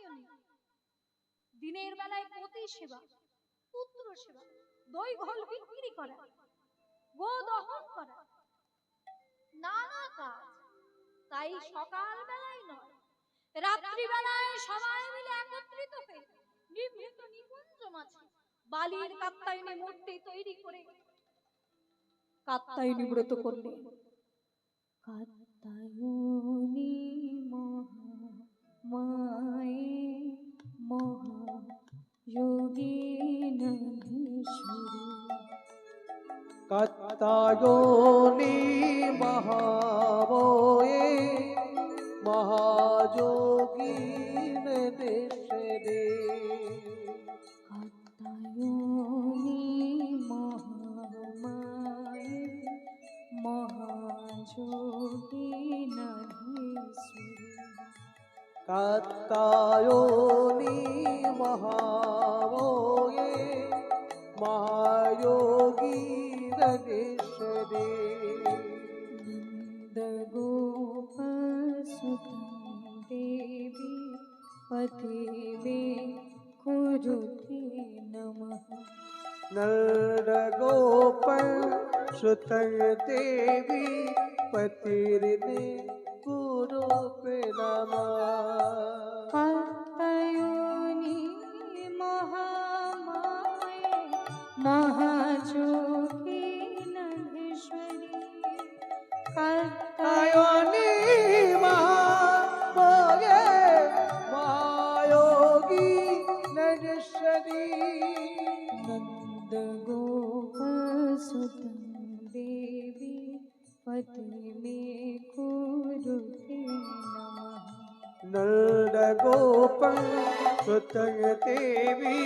কাত্তায়নী দিনের বেলায় পতি সেবা, পুত্র সেবা, দই ঘোল বিক্রি করা, গো দহন করা, নানা কাজ। তাই সকাল বেলায় নয়, রাত্রি বেলায় সবাই মিলে একত্রিত হয়ে নিভৃত নিকুঞ্জ মাঝে বালির কাত্তায়নী মূর্তি তৈরি করে কাত্তায়নী ব্রত করলেন। কাত্তায়নী মহামায়ে মহাযোগিনীশ্বরী, কাত্তায়নী মহামায়ে মহাযোগিনীশ্বরী, কাত্তায়নী মহামায়ে মহাযোগিনীশ্বরী, কাত্তায়নী মহামায়ে মহাযোগিনীশ্বরী, নন্দগোপসুতং দেবী পতিবে কুরুতে নমঃ, নন্দগোপসুতং দেবী পতির্দে কুরুতে নমঃ, কাত্তায়নী মহামায়ে মহাযোগিনীশ্বরী, কাত্তায়নী মহামায়ে মহাযোগিনীশ্বরী, নন্দগোপসুতং দেবী পতিবে কুরুতে নমঃ, নন্দগোপসুতং দেবী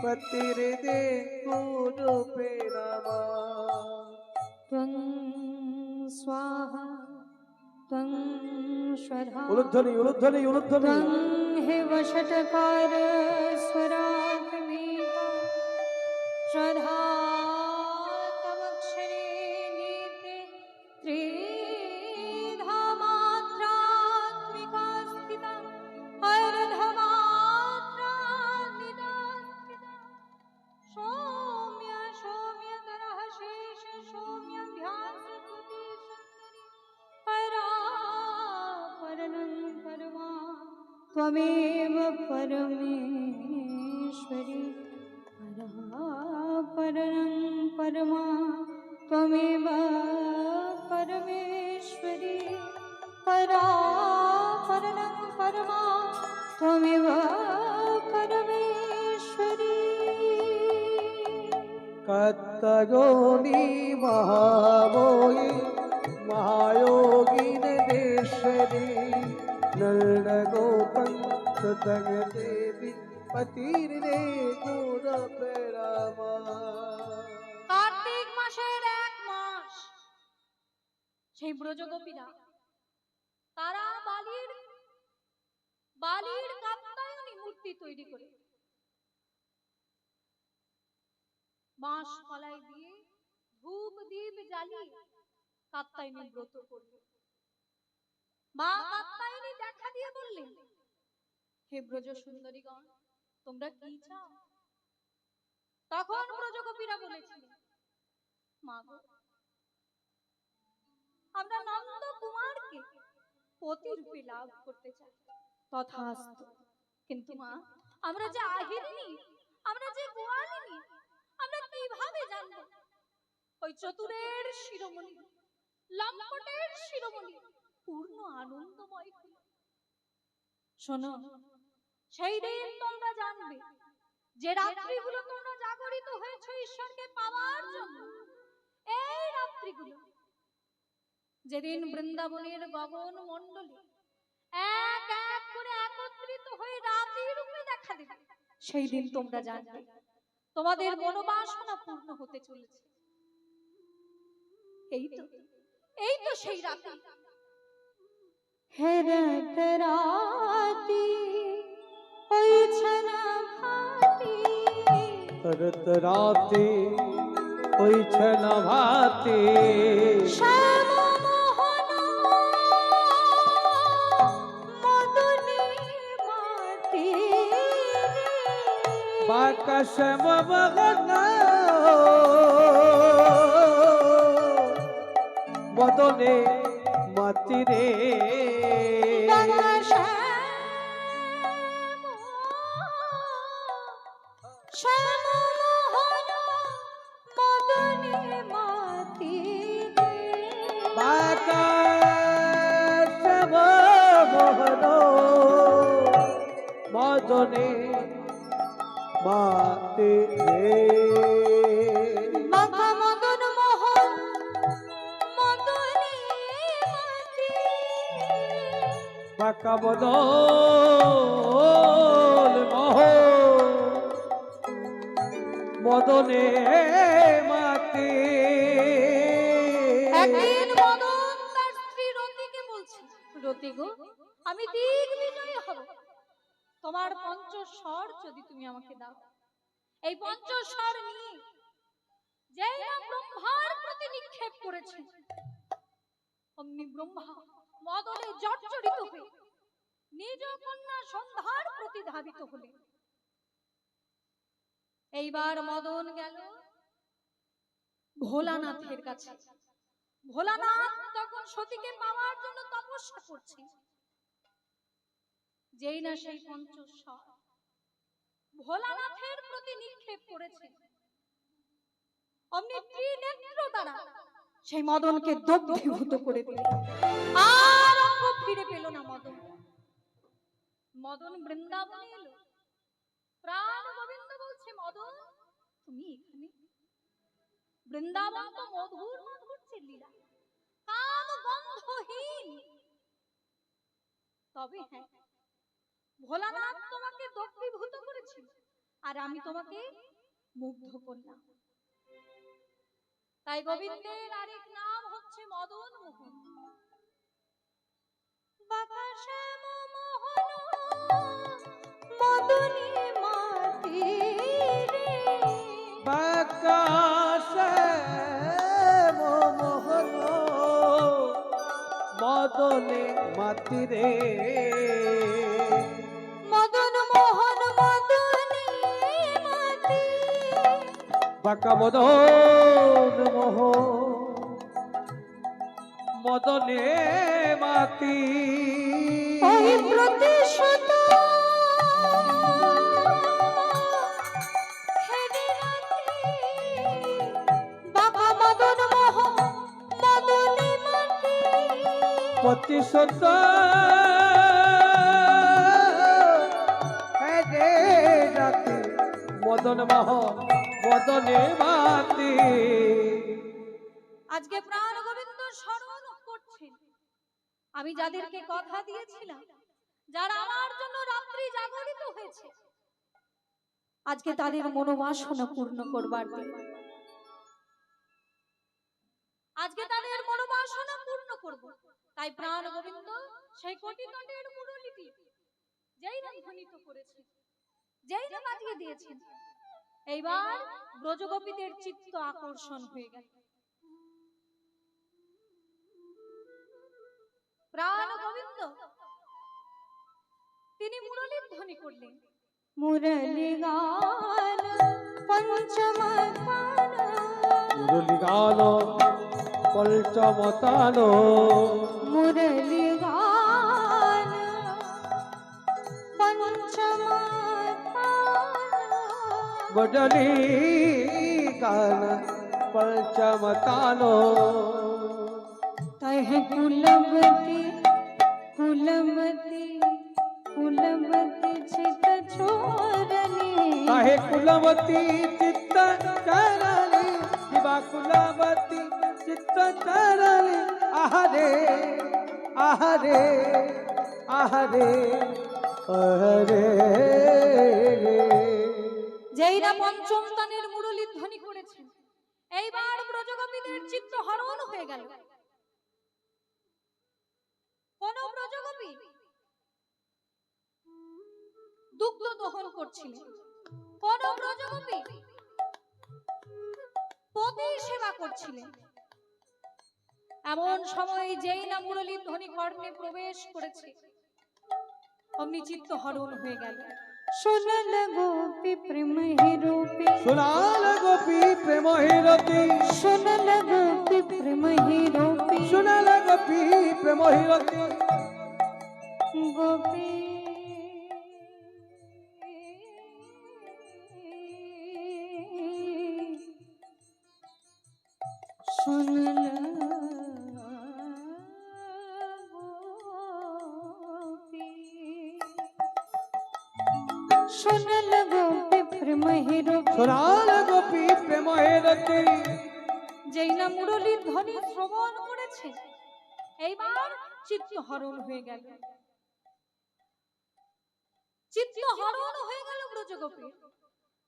পতির্দে কুরুতে নমঃ, ত্বং স্বাহা ত্বং স্বধা উলুধ্বনি উলুধ্বনি উলুধ্বনি, ত্বং হে বষটকার স্বরাত্মিকা শ্রদ্ধা তমক্ষরে নীতে ত্রিধা মাত্রাত্মিকা স্থিতা অর্ধা মাত্রা নিদাস্তিতা, সৌম্য সৌম্যতরঃ শেষ সৌম্যভ্যাস কৃতি সুন্দরী, পরাপরনং পরমা ত্বমেব পরমেশ্বরী, পরাপরনং পরমা ত্বমেব পরমেশ্বরী, পরাপরনং পরমা ত্বমেব পরমেশ্বরী। কাত্তায়নী মহামায়ে মহাযোগিনীশ্বরী, নন্দগোপসুতং দেবী পতির্দে কুরুতে নমঃ। কার্তিক মাসের এক মাস সেই ব্রজগোপীরা তারা বালির কাত্তায়নী মূর্তি তৈরি করে বাঁশ কলাই দিয়ে ধূপ দীপ জ্বালিয়ে কাত্তায়নী ব্রত করবে। মা কাত্তায়নী দেখা দিয়ে বললেন, হে ব্রজ সুন্দরীগণ, তোমরা কি চাও? তখন ব্রজগোপীরা বলেছিলেন, মা গো, আমরা নন্দ কুমারকে পতি রূপে লাভ করতে চাই। তথাস্তু। কিন্তু মা, আমরা যে আহিরিনী, আমরা যে গোয়ালিনী, আমরা কিভাবে জানবো ওই চতুরের শিরোমণি, লম্পটের শিরোমণি পূর্ণ আনন্দময় হল? শোনো, সেই দিন তোমরা জানবে যে রাত্রিগুলো তোমরা জাগরিত হয়েছে ঈশ্বরকে পাওয়ার জন্য। এই রাত্রিগুলো যেদিন বৃন্দাবনের গগন মণ্ডলে এক এক করে একত্রিত হয়ে রাতি রূপে দেখা দেবে, সেই দিন তোমরা জানবে তোমাদের মনোবাসনা পূর্ণ হতে চলেছে। এই তো সেই রাতি। হেরত রাতি হইছনা ভাতি, হেরত রাতি হইছনা ভাতি, শ্যাম মোহন মদনী মাতি, বাকাশম বগন মদনে মাতিরে বাকাশম বগন মদনে মাতিরে বাঁকা বদল মোহ মদনে মাতে একদিন মদন তার স্ত্রী রতিকে বলছে, রতি গো, আমি দিগ্বিজয়ী হব তোমার পঞ্চস্বর যদি তুমি আমাকে দাও। এই পঞ্চস্বর নিয়ে যেই না ব্রহ্মার প্রতি নিক্ষেপ করেছে, অমনি ব্রহ্মা মদনে জর্জরিত হয়ে নিজ কন্যা সন্ধ্যার প্রতি ধাবিত হলেন। এইবার মদন গেল ভোলানাথের কাছে। ভোলানাথ তখন সতীকে পাওয়ার জন্য তপস্যা করছে। যেই না সেই পঞ্চস্বর ভোলানাথের প্রতি নিক্ষেপ করেছে, অমনি ত্রিনেত্র দ্বারা সেই মদনকে দগ্ধীভূত করে দিল। আর অঙ্গ ফিরে পেল না মদন। মদন বৃন্দাবনে এলো। প্রাণ গোবিন্দ বলছে, মদন তুমি এখানে? বৃন্দাবন তো মধুর মধুর লীলা, কাম গন্ধহীন। তবে হ্যাঁ, ভোলানাথ তোমাকে দগ্ধীভূত করেছিল আর আমি তোমাকে মুগ্ধ করলাম। তাই গোবিন্দের আরেক নাম হচ্ছে মদন মোহন। বাকাশম মোহন মদনে মাতিরে বাকাশম মোহন মদনে মাতিরে মদন মোহন মদনে মাতি বাঁকা মদন মোহ মদনে মাতি ওই প্রতিশত হেরে রাতে বাবা মদন মোহন মদনে মাতি প্রতিশত হে রাতে মদন মোহ মদনে মাতি। আজকে প্রাণ গোবিন্দ স্মরণ করছেন। আমি যাদেরকে কথা দিয়েছিলাম, যারা আমার জন্য রাত্রি জাগরিত হয়েছে, আজকে তাদের মনোবাসনা পূর্ণ করবার দিন। আজকে তাদের মনোবাসনা পূর্ণ করব। তাই প্রাণ গোবিন্দ সেই কোটি তটের মুরলীটি যেই না ধ্বনিত করেছে, যেই না বাজিয়ে দিয়েছেন, এইবার ব্রজগোপীদের চিত্ত আকর্ষণ হয়ে গেল। প্রাণ গোবিন্দ তিনি মুরলীর ধ্বনি করলেন। মুরলী গান পঞ্চম তান, মুরলী গান পঞ্চম তান, মুরলী গান পঞ্চম তান, মুরলী গান পঞ্চম তান। तह कुलमती कुलमती कुलमती चित छोरनी, काहे कुलवती चित्त चरणी दिवा कुलवती चित्त चरणी आहरे आहरे आहरे आहरे। যেই না পঞ্চম তানের মুরলী ধ্বনি করেছেন, এইবার ব্রজগোপীদের চিত্ত হরণ হয়ে গেল। কোন ব্রজগোপী দুগ্ধ দহন করছিলেন, কোন ব্রজগোপী পতি সেবা করছিলেন। এমন সময় যেই না মুরলী ধ্বনি কর্ণে প্রবেশ করেছে, অমনি চিত্ত হরণ হয়ে গেল। সোনাল গোপী প্রেম হিরূপী সোনাল গোপী প্রেম হিরতি সোনাল গোপী প্রেম হিরূপী সোনাল গোপী প্রেম হিরতি গোপী সোনাল গোপী সোনাল গোপী প্রেম হিরূপী সোনাল গোপী প্রেম হিরতি যেই না মুরলীর ধ্বনি শ্রবণ করেছে এইবার চিত্তহরণ হয়ে গেল ব্রজগোপীর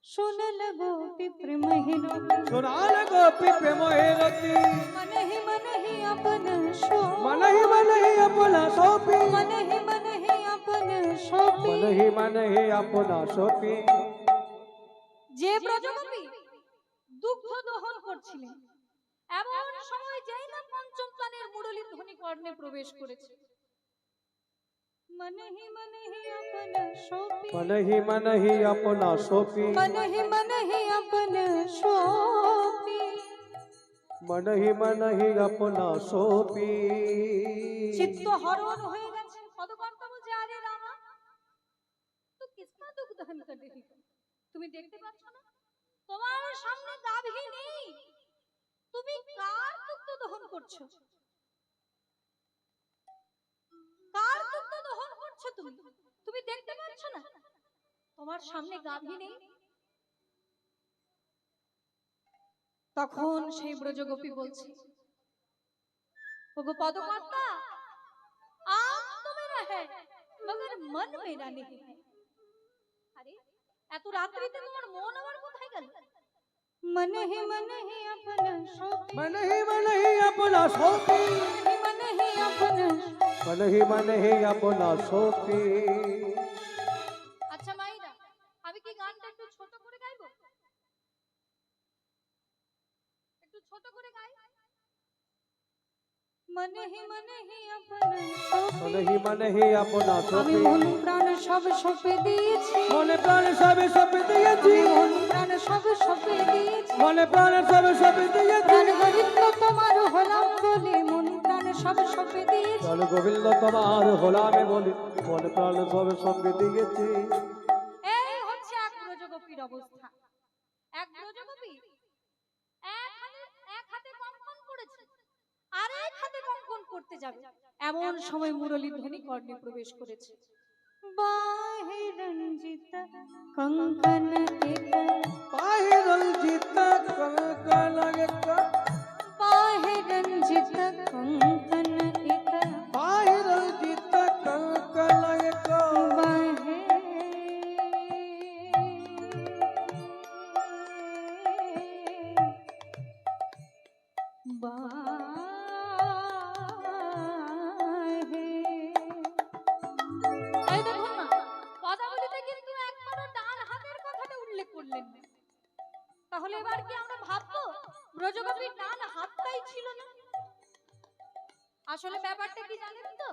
সোনাল গোপী প্রেম হিরতি সোনাল গোপী প্রেম হিরতি मनहि मनहि अपन सो मनहि मनहि अपना सोपी मनहि मनहि अपन सोपी मनहि मनहि अपना सोपी যে ব্রজগোপী দুগ্ধ দহন করছিলেন এমন সময় যেই না পঞ্চম প্রাণের মুরলী ধ্বনি কর্ণে প্রবেশ করেছে मनहि मनहि अपन सोपी मनहि मनहि अपना सोपी मनहि मनहि अपन सोपी मनहि मनहि अपना सोपी চিত্ত হরণ হয়ে গেছে পদকর্তা বলছে আরে রামা তো কিসকা দুঃখ দহন কর রহি हो? তুমি দেখতে পাচ্ছ না তোমার সামনে গাভী নেই তুমি কার দুগ্ধ দহন করছো কার দুগ্ধ দহন করছো তুমি তুমি দেখতে পাচ্ছ না তোমার সামনে গাভী নেই তখন সেই ব্রজগোপী বলছে ওগো পদকর্তা आँख तो मेरा है मगर मन मेरा नहीं है अरे এত রাত্রিতে তোমার মন আমার কোথায় গেল मनहि मनहि अपन सोपी मनहि मनहि अपना सोपी मनहि अपन मनहि मनहि अपना सोपी আচ্ছা মাইরা আমি কি গানটা একটু ছোট করে গাইবো একটু ছোট করে গাই मनहि मनहि अपन सोपी मनहि मनहि अपना আমি सोपी মন প্রাণ সব সঁপে দিয়েছি মনে প্রাণ সবে সবে দিয়েছি মন প্রাণ সব সঁপে দিয়েছি মনে প্রাণ সবে সবে দিয়েছি প্রাণ গোবিন্দ তোমার হলাম বলে মন প্রাণ সব সঁপে দিয়েছি প্রাণ গোবিন্দ তোমার হলামে বলি মনে প্রাণ সবে সবে দিয়েছি এই হচ্ছে এক ব্রজগোপীর অবস্থা এক ব্রজগোপী এক হাতে কঙ্কন করেছে আর এক হাতে কঙ্কন করতে যাবে এমন সময় মুরলী ধ্বনি কর্ণে প্রবেশ করেছে বাহে রঞ্জিত কঙ্কন এক পাহে রঞ্জিত কঙ্কন এক বাহে রঞ্জিত কঙ্কন এক পাহে রঞ্জিত কঙ্কন এক বাহে বাহে এই দেখুন না পদাবলিতে কিন্তু একবারও ডান হাতের কথাটা উল্লেখ করলেন না তাহলে এবার কি আমরা ভাববো ব্রজগোপীর ডান হাতটাই ছিল না আসলে ব্যাপারটা কি জানেন তো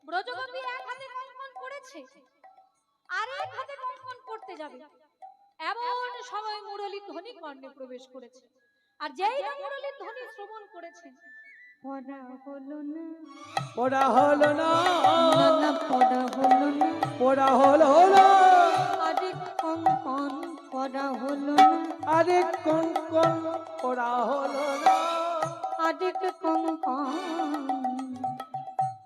ব্রজগোপী এক হাতে কঙ্কন করেছে আর এক হাতে কঙ্কন করতে যাবে এমন সময় মুরলী ধ্বনি কর্ণে প্রবেশ করেছে আর যেই না মুরলী ধ্বনি শ্রবণ করেছে পড়া হলো না পড়া হলো না না পড়া হলো না পড়া হলো না আরে কঙ্কন পড়া হলো না আরে কঙ্কন পড়া হলো না আরে কঙ্কন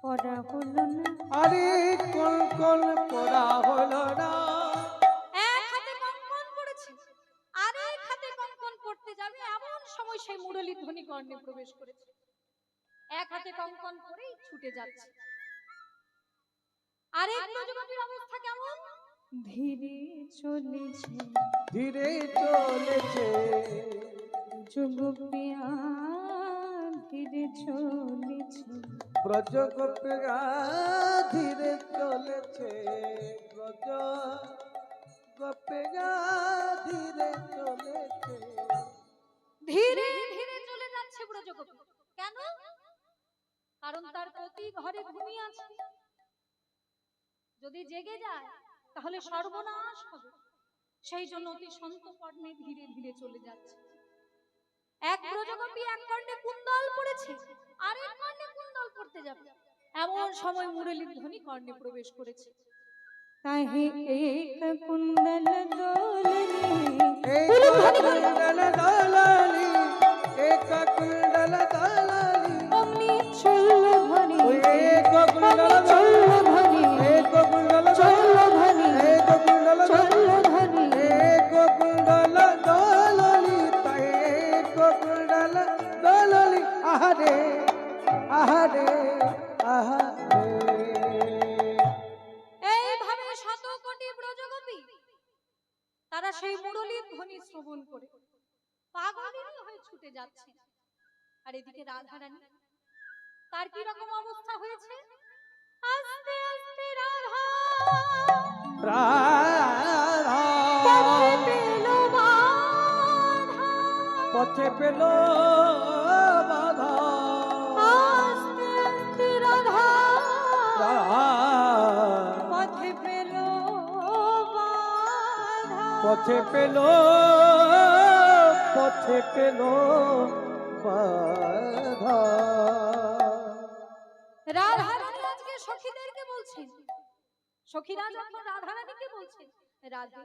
পড়া হলো না আরে কঙ্কন পড়া হলো না এক হাতে কঙ্কন করেছে আর এক হাতে কঙ্কন করতে যাবে এমন সময় সেই মুরলী ধ্বনি কর্ণে প্রবেশ করেছে এক হাতে কঙ্কন করেই ছুটে যাচ্ছে আর এক ব্রজগোপীর অবস্থা কেমন ধীরে চলেছে ধীরে চলেছে ব্রজগোপিয়া ধীরে চলেছে ব্রজগোপীরা ধীরে চলেছে ব্রজ গোপীরা ধীরে চলেছে ধীরে ধীরে চলে যাচ্ছে ব্রজগোপী কেন কারণ তার পতি ঘরে ঘুমিয়ে আছে যদি জেগে যায় তাহলে সর্বনাশ হবে। সেই জন্য অতি সন্তর্পণে ধীরে ধীরে চলে যাচ্ছে। এক ব্রজগোপী এক কর্ণে কুণ্ডল পড়েছে, আর এক কর্ণে কুণ্ডল পড়তে যাবে, এমন সময় মুরলীর ধ্বনি কর্ণে প্রবেশ করেছে। কাহে এক কুণ্ডল দোলনি, এক কুণ্ডল দোলনি, এক কুণ্ডল দোলনি, অমনি চলল ধ্বনি, এক কুণ্ডল চলল ধ্বনি, এক কুণ্ডল চলল ধ্বনি, এক কুণ্ডল চলল ধ্বনি, এক কুণ্ডল দোলনি, এক কুণ্ডল দোলনি, আহারে আহারে আহারে। এইভাবে শত কোটি ব্রজগোপী তারা সেই মুরলীর ধ্বনি শ্রবণ করে পাগলের হয়ে ছুটে যাচ্ছে। আর এদিকে রাধারানী, তার কি রকম অবস্থা হয়েছে? আস্তে আস্তে রাধা রাধা পথে পেল বাধা, পথে পেল বাধা, আস্তে আস্তে রাধা রাধা পথে পেল বাধা, পথে পেল বাধা। রাধারানী আজকে সখীদেরকে বলছেন, সখীরা যখন রাধারানীকে বলছেন, রাধে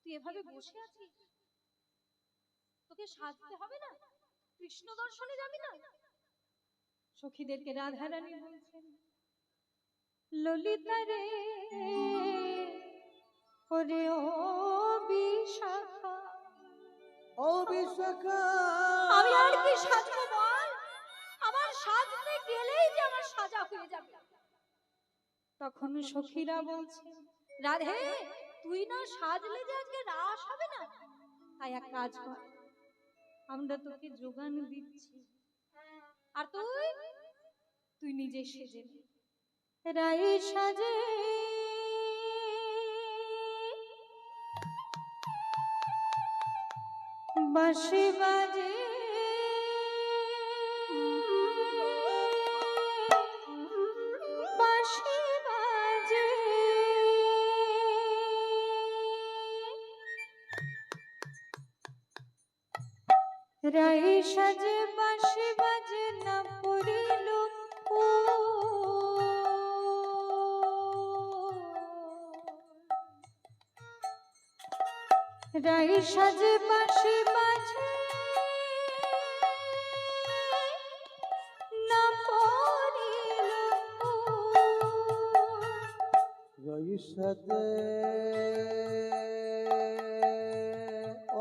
তুই এভাবে বসে আছিস, তোকে সাজতে হবে না? কৃষ্ণ দর্শনে যাবি না? সখীদেরকে রাধারানী বলছেন, ললিতা রে ওরে ও বিশাখা, ও বিশাখা, আমি আর কি সাজবো বল? আমার সাজতে গেলেই যে আমার সাজা হয়ে যাবে। তখন সখীরা বলছে, রাধে তুই না সাজলে যে আজকে রাস হবে না, তাই এক কাজ কর, আমরা তোকে যোগান দিচ্ছি, আর তুই নিজে সেজে নে। রাই সাজে বাঁশি বাজে, বাঁশি বাজে, রাই সাজে বাঁশি বাজে, না পড়িল রাই সাজে বাঁশি বাজে, না পড়িল রইসদে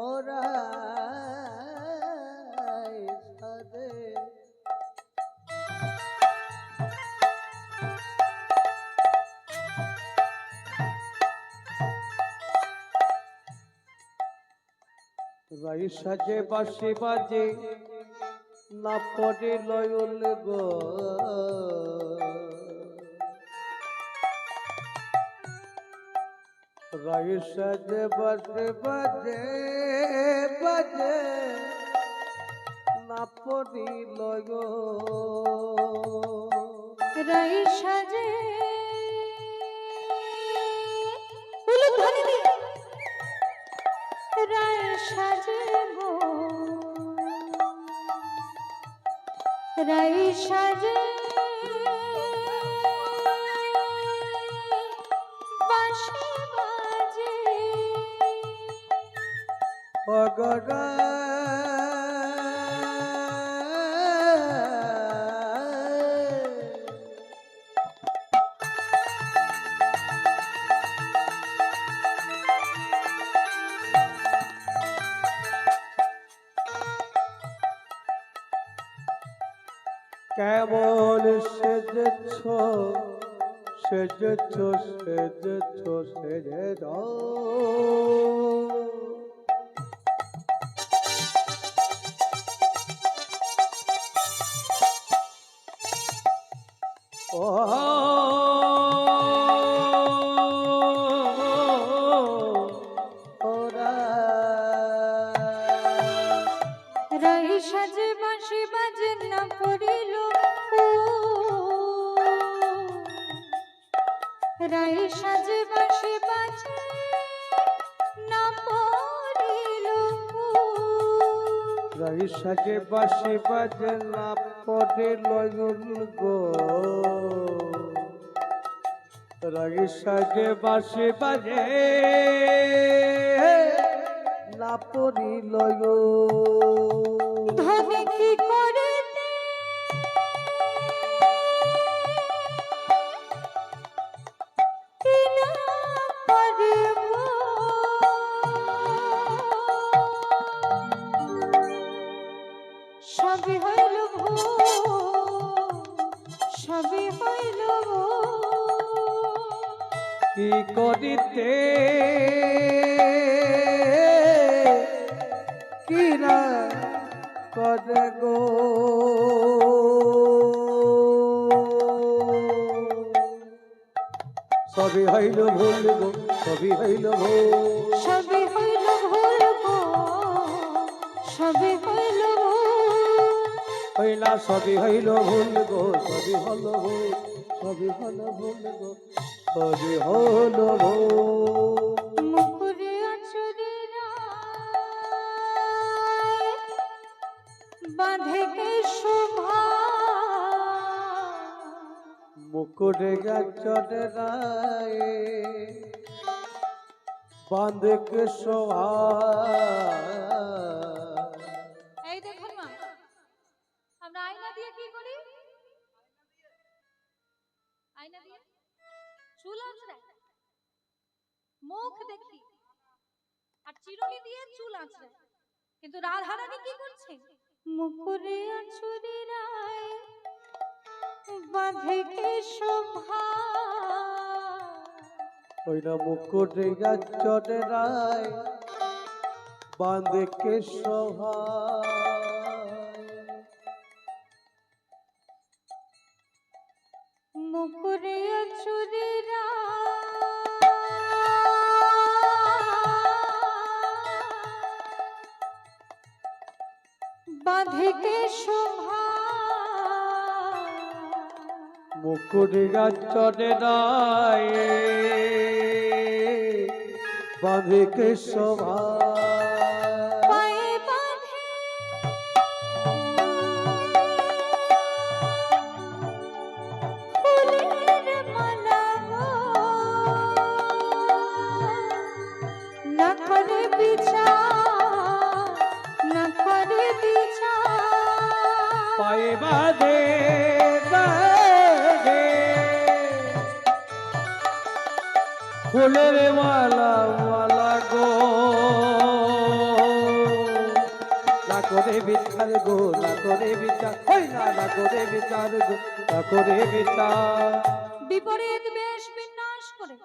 ওরা সাদে, রইসদে বাঁশি বাজে, না পড়ে লয়ল গো, রইসদে বাঁশি বাজে বাজে, না পড়িল গো, রাই সাজে রাই সাজে গো, রাই সাজে বাঁশি বাজে, অগরা কেমন সেজেছ সেজেছ সেজেছ সেজে দাও, ও ওরা রাই সাজে বাঁশি বাজে, না পড়িল রাই সাজে বাসে বাজে না পড়িল রাই সাজে বাসে বাজে না পড়ে লগন গো রাই সাজে বাসে বাজে না পড়ি লগন ধনে কি করে কি না পারিব সবই হইল ভুল সবই হইল কি করিতে কি না করে গো সবই হইল ভুল গো সবই হইল ভুল সবই হইল ভুল গো সবই হইল হইলা সবই হইল ভুল গো সবই হল ভুল সবই হল ভুল গো সবই হল ভুল মুকুরে আচরে বাঁধে কে শোভা মুকুরে গাছরে রায়ে বাঁধে কে শোভা এই দেখুন মা আমরা আয়না দিয়ে কি করি আয়না দিয়ে চুল আঁচড়াই মুখ দেখি আর চিরুনি দিয়ে চুল আঁচড়াই কিন্তু রাধারানী কি করছে মুকুরে আঁচড়ে রায় বাঁধে কে শোভা ওই না মুকুরে গাছরে রায় বাঁধে কে শোভা মুকুরে আঁচড়ে বাঁধে কে শোভা মুকুরে গাছরে রায়ে বাঁধে কে শোভা পায়ে বাঁধে ফুলের মালা গো না করে বিচার না করে বিচার পায়ে বাঁধে বাঁধে ফুলের মালা মালা গো না করে বিচার গো না করে বিচার হই না না করে বিচার গো না করে বিচার বিপরীত বেশ বিন্যাস করে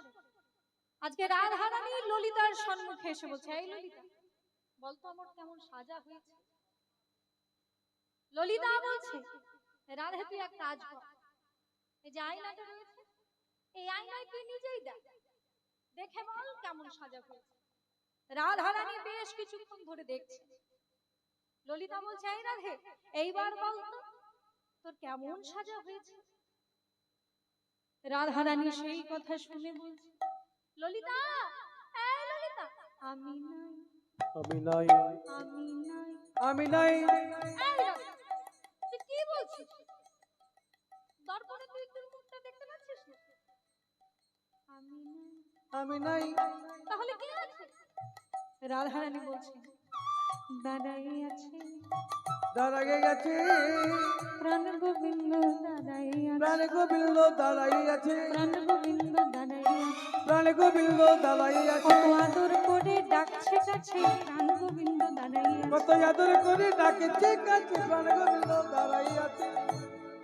আজকে রাধারানী ললিতার সম্মুখে এসে বলছে এই ললিতা বলতো আমার কেমন সাজা হয়েছে ললিতা বলছে রাধা তুই এক কাজ কর এই যে আয়নাটা রয়েছে এই আয়নায় তুই নিজেই দেখ দেখে বল কেমন সাজা হয়েছে রাধারানী বেশ কিছুক্ষণ ধরে দেখছে ললিতা বলছে এই রাধে এইবার বল তো তোর কেমন সাজা হয়েছে রাধারানী সেই কথা শুনে বলছে ললিতা এই ললিতা আমি নাই আমি নাই আমি নাই আমি নাই এই রাধে, তুই কি বলছিস দর্পণে তুই তোর মুখটা দেখতে পাচ্ছিস না আমি নাই আমি নাই তাহলে কে আছে রাধারানী বলছে দাদাই আছে দাঁড়াগে গেছে প্রাণ গোবিন্দ দাদাই আছে প্রাণ গোবিন্দ দাঁড়াই আছে প্রাণ গোবিন্দ দাদাই আছে প্রাণ গোবিন্দ দাঁড়াই আছে কত আদর করে ডাকছে কাছে প্রাণ গোবিন্দ দাদাই আছে কত আদর করে ডাকেছে কাছে প্রাণ গোবিন্দ দাঁড়াই আছে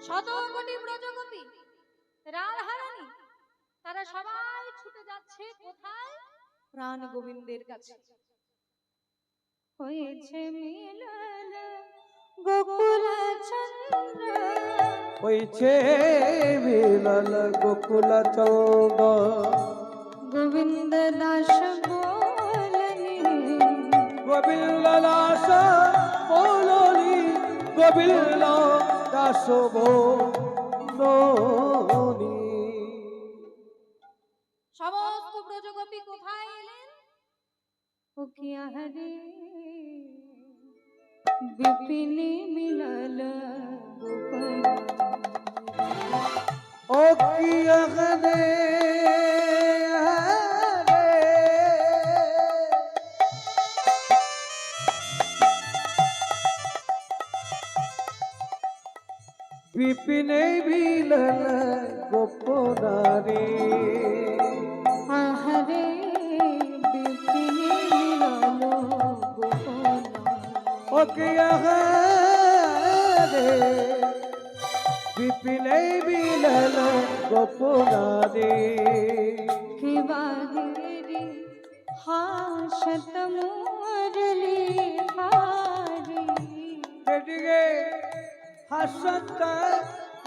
শত কোটি ব্রজগোপী রাধারানী তারা সবাই ছুটে যাচ্ছে কোথায় প্রাণ গোবিন্দের কাছে হয়েছে মিলন গোকুল চন্দ্র হয়েছে মিলন গোকুল চন্দ্র গোবিন্দ দাস বলনি গোবিন্দ দাস বলনি গোবিন্দ দাস বলনি সমস্ত ব্রজগোপী কোথায় এলেন? ও কি আহারে বিপিনে মিলল গোপাল, ও কি আহারে বিপিনে মিলল গোপনারে, আহারে বিপিনে মিলল গোপাল, ও কি আহারে বিপিনে মিলল গোপনারে, হে বাহিরে হাসত মুরলি হারি, এদিকে হাসত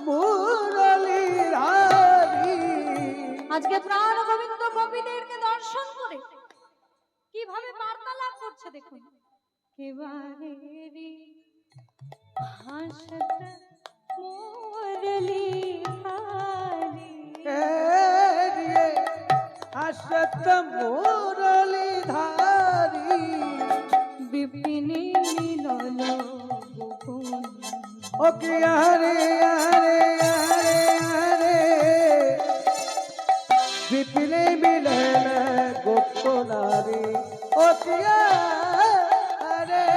মুরলীর হারি। আজকে প্রাণ গোবিন্দ গোপীদেরকে দর্শন করে কিভাবে বার্তালাপ করছে দেখুন। হে বাহিরে হাসত মুরলি হারি, এদিকে হাসত মুরলীধারী, বিপিনে মিলল গোপন, ও কি আহারে আহারে আহারে আহারে বিপিনে মিলল গোপনারে, ও কি আহারে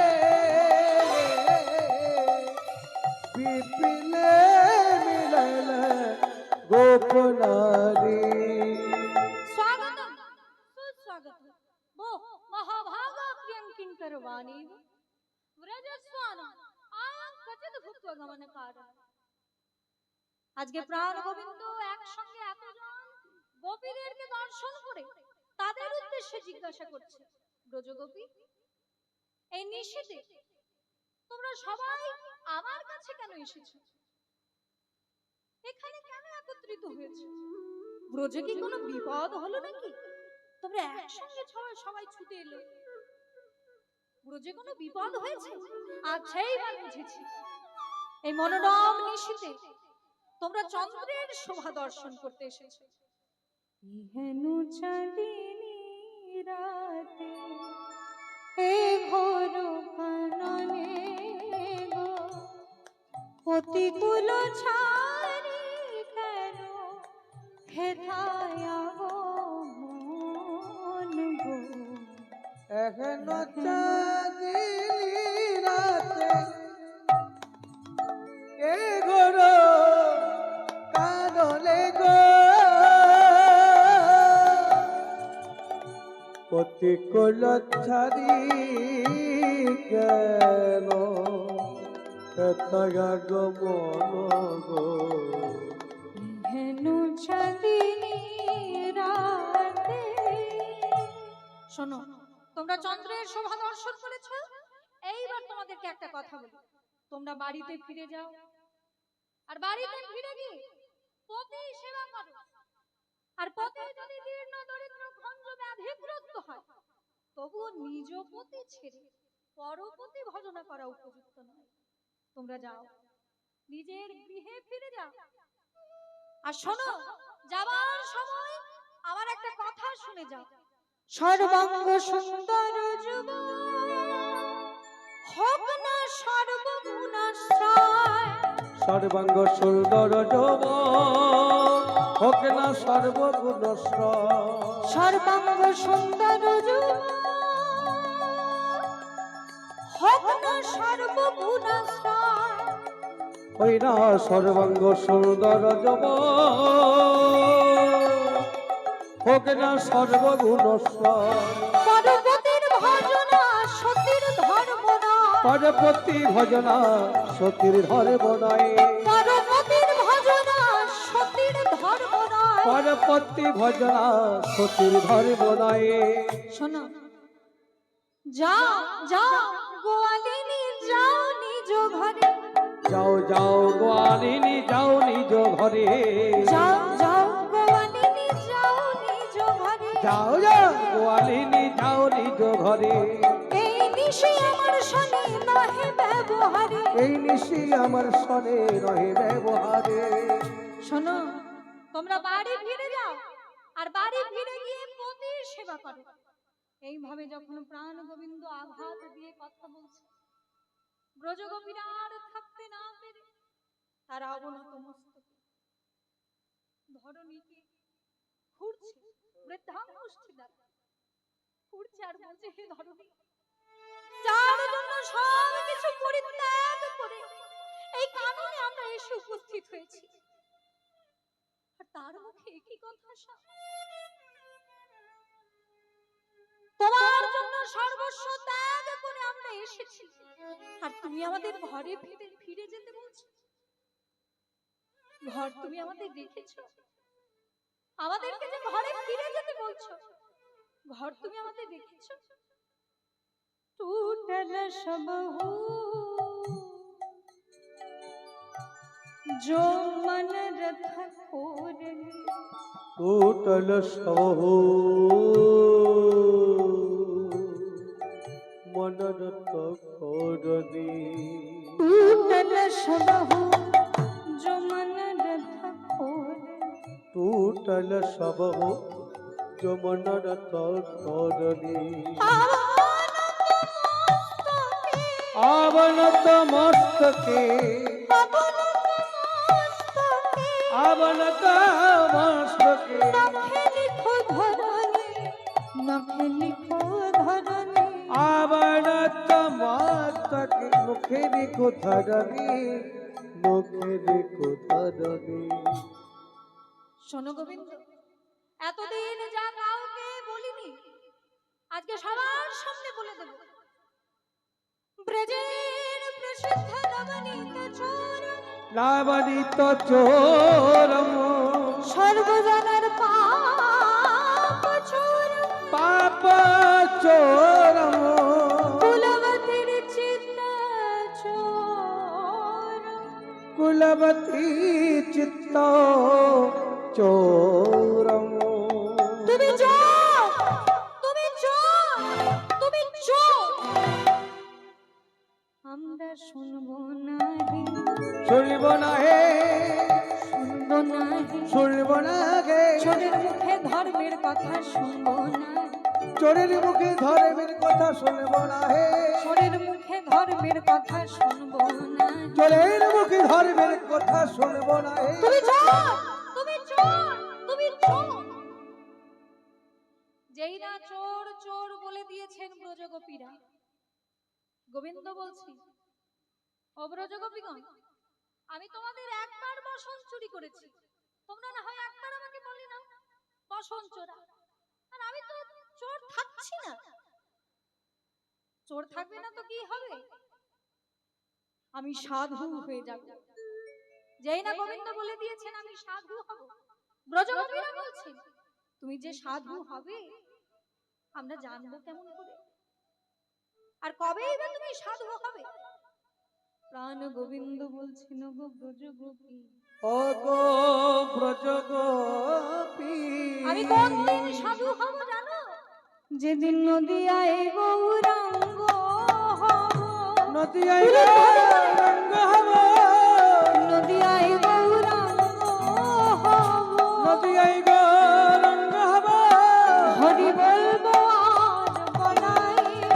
বিপিনে মিলল গোপনারে। स्वागतम सुस्वागतम वो महाभागा प्रियंकिंकर वाणी व्रजस्वान आयं कचित भुक्त्वा गमनकार। আজকে প্রাণ গোবিন্দ একসঙ্গে এতজন গোপীদেরকে দর্শন করে তাদের উদ্দেশ্যে জিজ্ঞাসা করছে, ব্রজগোপী এই নিশীথে তোমরা সবাই আমার কাছে কেন এসেছো? এখানে কেন একত্রিত হয়েছে? ব্রজে কি কোনো বিপদ হলো নাকি তোমরা একসঙ্গে সবাই ছুটে এলে? ব্রজে কোনো বিপদ হয়েছে? আচ্ছা এইবার বুঝেছি, এই মনোরম নিশীথে তোমরা চন্দ্রের শোভা দর্শন করতে এসেছো। ইহেনু চাঁদিনী রাতে এ ঘোর কাননে গো প্রতিকূল ছাড়ি কেন হেথায় আগমন গো। এখনো চাঁদিনী রাতে এ ঘোর কাননে গো প্রতিকূল ছাড়ি কেন হেথায় আগমন গো। হেনু চাঁদিনী রাতে। শোনো, তোমরা চন্দ্রের শোভা দর্শন করেছো, এইবার তোমাদেরকে একটা কথা বলি, তোমরা বাড়িতে ফিরে যাও, আর বাড়িতে ফিরে গিয়ে পতি সেবা করো। আর পতি যদি দীর্ণ দরিদ্র ভঞ্জ ব্যাধিগ্রস্ত হয়, তবুও নিজ পতি ছেড়ে পরপতি ভজনা করা উপযুক্ত নয়। তোমরা যাও, নিজের গৃহে ফিরে যাও। আর শোনো, যাবার সময় আমার একটা কথা শুনে যাও, সর্বাঙ্গ সুন্দর যুবক হোক না সর্বগুণাশ্রয়, সর্বাঙ্গ সুন্দর যৌবন হোক না সর্বগুণশ্রয়, সর্বাঙ্গ সুন্দর যুবক হোক না সর্বগুণাশ্রয়, ওই না সর্বাঙ্গ সুন্দর যৌবন হোক না সর্বগুণশ্রয়, পরপতির ভজনা সতীর ধর্ম নয়, পরপতি ভজনা সতীর ধর্ম নয়, পরপতির ভজনা সতীর ধর্ম নয়, পরপতি ভজনা সতীর ধর্ম নয়। শোনো, যাও যাও গোয়ালিনী যাও নিজ ঘরে, যাও যাও গোয়ালিনী যাও নিজ ঘরে, যাও যাও গোয়ালিনী যাও নিজ ঘরে, যাও যাও গোয়ালিনী যাও নিজ ঘরে, এই নিশি আমার শনি নহে ব্যবহারে, এই নিশি আমার সনে রহে ব্যবহারে। শোনো, তোমরা বাড়ি ফিরে যাও, আর আর বাড়ি ফিরে গিয়ে পতির সেবা করো। এইভাবে যখন প্রাণ গোবিন্দ আঘাত দিয়ে কথা বলছে, ব্রজগোপীরা আর থাকতে না পেরে তারা অবনত মস্তকে ধরণীকে ঘুরছে, বৃদ্ধাঙ্গুষ্ঠী দ্বারা ঘুরছে আর বলছে, হে ধরণী, যার জন্য সব কিছু পরিত্যাগ করে এই কাননে আমরা এসে উপস্থিত হয়েছি, আর তার মুখে একই কথা আসা, তোমার জন্য সর্বস্ব ত্যাগ করে আমরা এসেছি, আর তুমি আমাদের ঘরে ফিরে যেতে বলছো। ঘর তুমি আমাদের রেখেছো, আমাদেরকে যে ঘরে ফিরে যেতে বলছো, ঘর তুমি আমাদের রেখেছো। टूटल सब हो जो मन रथ खोरनी, टूटल सब हो मन रथ खोरनी, टूटल सब हो जो मन रथ खोरनी, टूटल सब हो जो मन रथ खोरनी। आवनत मस्तके आवनत मस्तके नखे लिखो धरनी, आवनत मस्तके मुखे लिखो धरनी, मुखे लिखो धरनी। শোনো গোবিন্দ, এতদিন যা কাউকে বলিনি আজকে সবার সামনে বলে দেব। ব্রজের প্রসিদ্ধ নবনীত চোরম, নবনীত চোরম, সর্বজনের পাপ চোরম, পাপ চোরম, কুলবতীর চিত্ত চোরম, কুলবতী চিত্ত চোরম। তুমি চোর, তুমি চোর, তুমি চোর। আমরা শুনবো না হে, শুনবো না হে, শুনবো না হে, শুনবো না হে, চোরের মুখে ধর্মের কথা শুনবো না, চোরের মুখে ধর্মের কথা শুনবো না হে, চোরের মুখে ধর্মের কথা শুনবো না, চোরের মুখে ধর্মের কথা শুনবো না হে। তুমি চোর, তুমি চোর, তুমি চোর। যেই না চোর চোর বলে দিয়েছেন ব্রজগোপীরা, গোবিন্দ বলছি, ও ব্রজগোপীগণ, আমি তোমাদের একবার বসন চুরি করেছি, তোমরা না হয় একবার আমাকে বলে না বসন চোরা, আর আমি তো চোর থাকছি না। চোর থাকবে না তো কি হবে, আমি সাধু হয়ে যাব। যেই না গোবিন্দ বলে দিয়েছেন আমি সাধু হব, ব্রজগোপীরা বলছেন, তুমি যে সাধু হবে আমরা জানবো কেমন করে, আর কবেই বা তুমি সাধু হবে? প্রাণ গোবিন্দ বলছেন, গো ব্রজগোপী, ও গো ব্রজগোপী, আমি কোন দিন সাধু হব জানো? যেদিন নদিয়ায় গৌরাঙ্গ হব, নদিয়ায় গৌরাঙ্গ হব, নদিয়ায় গৌরাঙ্গ হব, নদিয়ায় গৌরাঙ্গ হব, হরি বলবো আর বলাইব,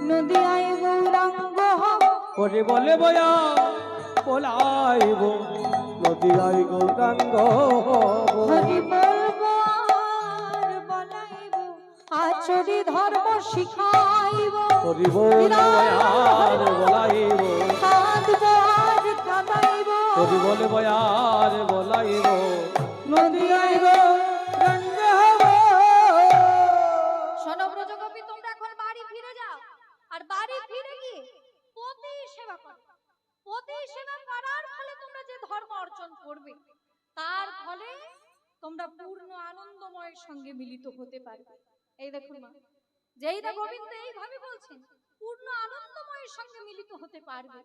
নদিয়ায় গৌরাঙ্গ হব, হরি বলে বয়া বলাইব, নদিয়ায় গৌরাঙ্গ হব, হরি বলবো আর বলাইব, আচরি ধর্ম শিখাইব, হরি বলে বয়ার বলাইব, কাঁদবো আর কাঁদাইব, হরি বলে বয়ার বলাইব, নদিয়ায় গৌরাঙ্গ হব। শোনো ব্রজগোপী, তোমরা এখন বাড়ি ফিরে যাও, আর বাড়ি ফিরে গিয়ে পতি সেবা করো। পতি সেবা করার ফলে তোমরা যে ধর্ম অর্জন করবে, তার ফলে তোমরা পূর্ণ আনন্দময়ের সঙ্গে মিলিত হতে পারবে। এই দেখুন মা, যেই না গোবিন্দ এইভাবে বলছেন, পূর্ণ আনন্দময়ের সঙ্গে মিলিত হতে পারবে।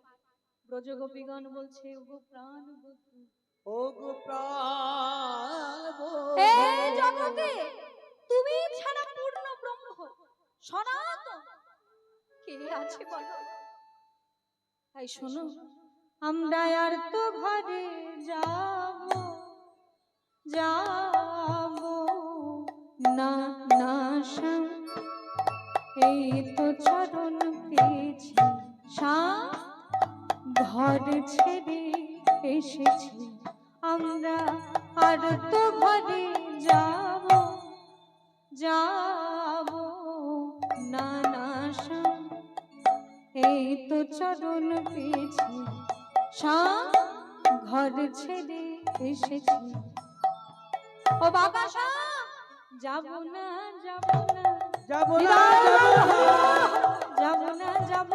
ব্রজগোপীগণ বলছে, ওগো প্রাণ বন্ধু, ও গো প্রাণ এই জগতে তুমি ছাড়া পূর্ণ ব্রহ্ম সনাতন কে আছে বলো? তাই শোনো, আমরা আর তো ঘরে যাব যাব এই তো চরণ পেয়েছি ঘর ছেড়ে এসেছি আমরা আর তো ঘরে যাব যাব না না শ্যাম। এই তো চরণ পেয়েছি ঘর ছেড়ে এসেছি। ও বাবা যাব না যাব না যাব না, যাব না। যাব না যাব